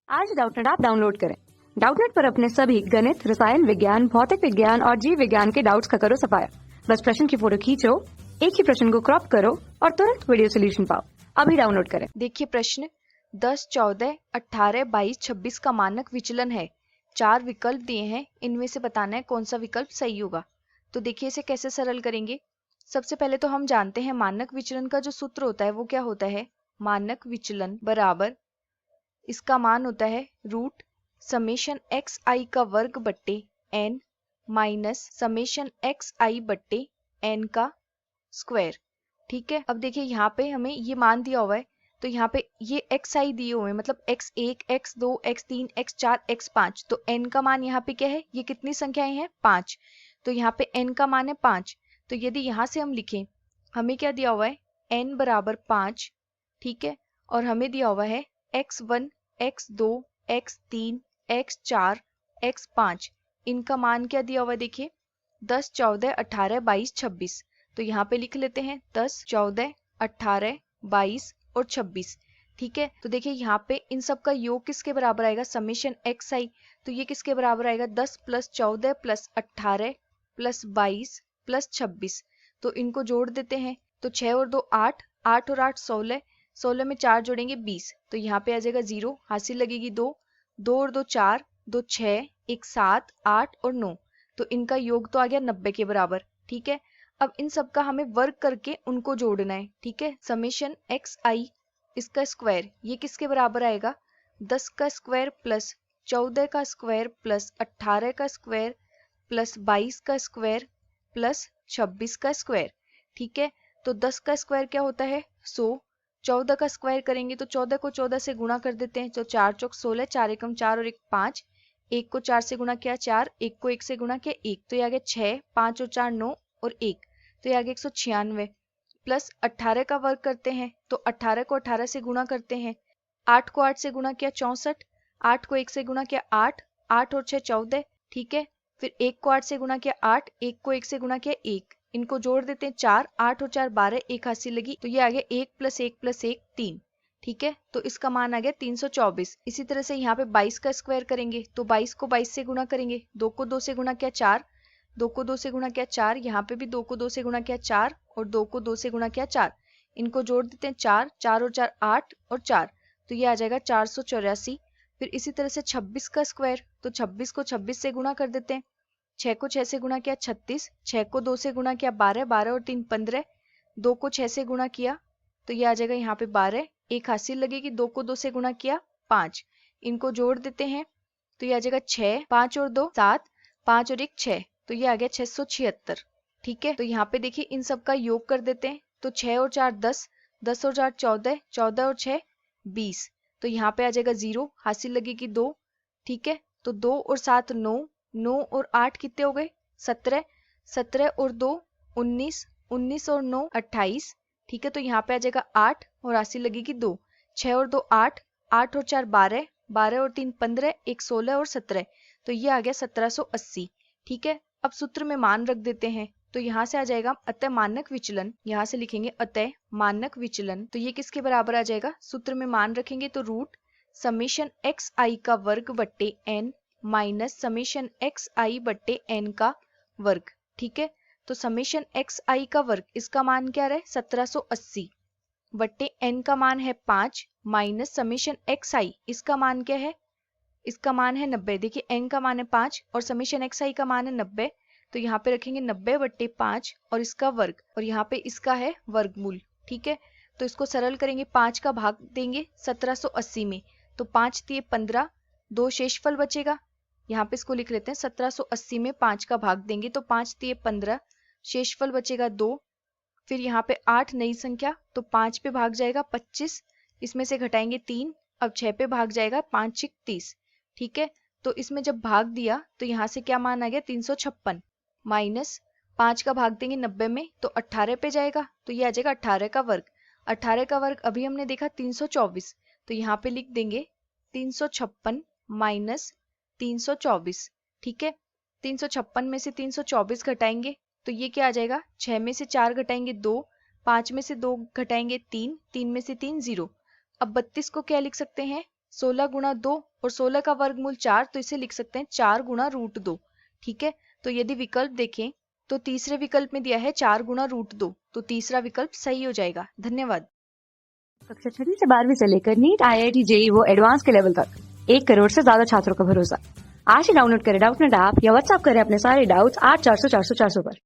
आज Doubtnut app download करें। Doubtnut पर अपने सभी गणित, रसायन विज्ञान, भौतिक विज्ञान और जीव विज्ञान के डाउट्स का करो सफाया। बस प्रश्न की फोटो खींचो, एक ही प्रश्न को क्रॉप करो और तुरंत वीडियो सोल्यूशन पाओ। अभी डाउनलोड करें। देखिए प्रश्न 10, 14, 18, 22, 26 का मानक विचलन है। 4 विकल्प दिए हैं, इनमें से बताना है कौन सा विकल्प सही होगा। तो देखिए इसे कैसे सरल करेंगे। सबसे पहले तो हम जानते हैं मानक विचलन का जो सूत्र होता है वो क्या होता है। मानक विचलन बराबर इसका मान होता है रूट समेशन एक्स आई का वर्ग बट्टे एन माइनस समेशन एक्स आई बट्टे एन का स्क्वायर। ठीक है, अब देखिए यहाँ पे हमें ये मान दिया हुआ है, तो यहाँ पे ये एक्स आई दिए हुए हैं, मतलब x1, x2, x3, x4, x5। तो n का मान यहाँ पे क्या है, ये कितनी संख्याएं हैं 5। तो यहाँ पे n का मान है 5। तो यदि यहाँ से हम लिखें, हमें क्या दिया हुआ है n बराबर 5। ठीक है, और हमें दिया हुआ है x1, x2, x3, x4, x5। इनका मान क्या दिया हुआ है देखिए 10, 14, 18, 22, 26। तो यहाँ पे लिख लेते हैं 10, 14, 18, 22 और 26। ठीक है, तो देखिए यहाँ पे इन सब का योग किसके बराबर आएगा, समेशन एक्स आई। तो ये किसके बराबर आएगा 10 प्लस 14 प्लस 18 प्लस 22 प्लस 26। तो इनको जोड़ देते हैं, तो 6 और 2 8, 8 और 8 16, 16 में 4 जोड़ेंगे 20। तो यहाँ पे आ जाएगा 0, हासिल लगेगी 2, 2 और 2 4, 2 6, 1 7, 8 और 9। तो इनका योग तो आ गया 90 के बराबर। ठीक है, अब इन सब का हमें वर्ग करके उनको जोड़ना है। ठीक है, समेशन एक्स आई इसका स्क्वायर ये किसके बराबर आएगा 10 का स्क्वायर प्लस 14 का स्क्वायर प्लस 18 का स्क्वायर प्लस 22 का स्क्वायर प्लस 26 का स्क्वायर। ठीक है, तो 10 का स्क्वायर क्या होता है 100। 14 का स्क्वायर करेंगे तो 14 को 14 से गुणा कर देते हैं, तो 4 चौक 16, 4 एकम 4 और 1 5। 1 को 4 से गुणा किया 4, 1 को 1 से गुणा किया 1। तो ये आ गया 6, 5 और 4 9 और 1। तो ये आ गया 196 प्लस 18 का वर्ग करते हैं, तो 18 को 18 से गुणा करते हैं। 8 को 8 से गुणा किया 64, 8 को 1 से गुणा किया 8, 8 और 6 14। ठीक है, फिर 1 को 8 से गुणा किया 8, 1 को 1 से गुणा किया 1। इनको जोड़ देते हैं 4, 8 और 4 12, 1 हासिल लगी। तो ये आ गया 1 प्लस 1 प्लस 1 3। ठीक है, तो इसका मान आ गया 324। इसी तरह से यहाँ पे 22 का स्क्वायर करेंगे, तो 22 को 22 से गुणा करेंगे, 2 को 2 से गुणा किया 4, 2 को 2 से गुणा किया 4, यहाँ पे भी 2 को 2 से गुणा किया 4 और 2 को 2 से गुणा किया 4। इनको जोड़ देते हैं 4, 4 और 4 8 और 4। तो ये आ जाएगा 484। फिर इसी तरह से 26 का स्क्वायर, तो 26 को 26 से गुणा कर देते हैं। 6 को 6 से गुणा किया 36, 6 को 2 से गुणा किया 12, 12 और 3 15। 2 को 6 से गुणा किया तो ये आ जाएगा यहाँ पे 12, 1 हासिल लगेगी। 2 को 2 से गुणा किया 5। इनको जोड़ देते हैं, तो ये आ जाएगा 6, 5 और 2 7, 5 और 1 6। तो ये आ गया 676। ठीक है, तो यहाँ पे देखिए इन सब का योग कर देते हैं, तो 6 और 4 10, 10 और 4 14, 14 और 6 20। तो यहाँ पे आ जाएगा 0, हासिल लगेगी 2। ठीक है, तो 2 और 7 9, 9 और 8 कितने हो गए 17, 17 और 2 19, 19 और 9 28। ठीक है, तो यहाँ पे आ जाएगा 8 और हासिल लगेगी 2। 6 और 2 8, 8 और 4 12, 12 और 3 15, 1 16 और 17। तो ये आ गया 1780। ठीक है, अब सूत्र में मान रख देते हैं, तो यहाँ से आ जाएगा अतः मानक विचलन। यहाँ से लिखेंगे अतः मानक विचलन, तो ये किसके बराबर आ जाएगा, सूत्र में मान रखेंगे तो रूट समेशन एक्स आई का वर्ग बट्टे एन माइनस समेशन एक्स आई बट्टे एन का वर्ग। ठीक है, तो समेशन एक्स आई का वर्ग इसका मान क्या रहे 1780 बट्टे एन का मान है 5 माइनस समेशन एक्स आई इसका मान क्या है, इसका मान है 90। देखिए एन का मान है 5 और समेशन एक्स आई का मान है 90। तो यहाँ पे रखेंगे 90 बट्टे 5 और इसका वर्ग, और यहाँ पे इसका है वर्गमूल। ठीक है, तो इसको सरल करेंगे, 5 का भाग देंगे 1780 में, तो 5 दिए 15, 2 शेषफल बचेगा। यहाँ पे इसको लिख लेते हैं 1780 में 5 का भाग देंगे तो 5 दिए 15, शेषफल बचेगा 2। फिर यहाँ पे 8 नई संख्या, तो 5 पे भाग जाएगा 25, इसमें से घटाएंगे 3, अब 6 पे भाग जाएगा 5 6 30। ठीक है, तो इसमें जब भाग दिया तो यहाँ से क्या मान आ गया 356 माइनस 5 का भाग देंगे 90 में तो 18 पे जाएगा, तो ये आ जाएगा 18 का वर्ग। 18 का वर्ग अभी हमने देखा 324, तो यहाँ पे लिख देंगे 356 माइनस 324। ठीक है, 356 में से 324 घटाएंगे तो ये क्या आ जाएगा, 6 में से 4 घटाएंगे 2, 5 में से 2 घटाएंगे 3, 3 में से 3 0। अब 32 को क्या लिख सकते हैं 16 गुणा 2 और 16 का वर्गमूल 4, तो इसे लिख सकते हैं 4 गुणा रूट 2। ठीक है, तो यदि विकल्प देखें तो तीसरे विकल्प में दिया है 4 गुणा रूट 2, तो तीसरा विकल्प सही हो जाएगा। धन्यवाद। कक्षा 6 से 12वीं से लेकर नीट, IIT, JEE वो एडवांस के लेवल तक 1 करोड़ से ज्यादा छात्रों का भरोसा। आज ही डाउनलोड करें डाउटनेट ऐप या व्हाट्सएप करें अपने सारे डाउट्स 8400 400 400 पर।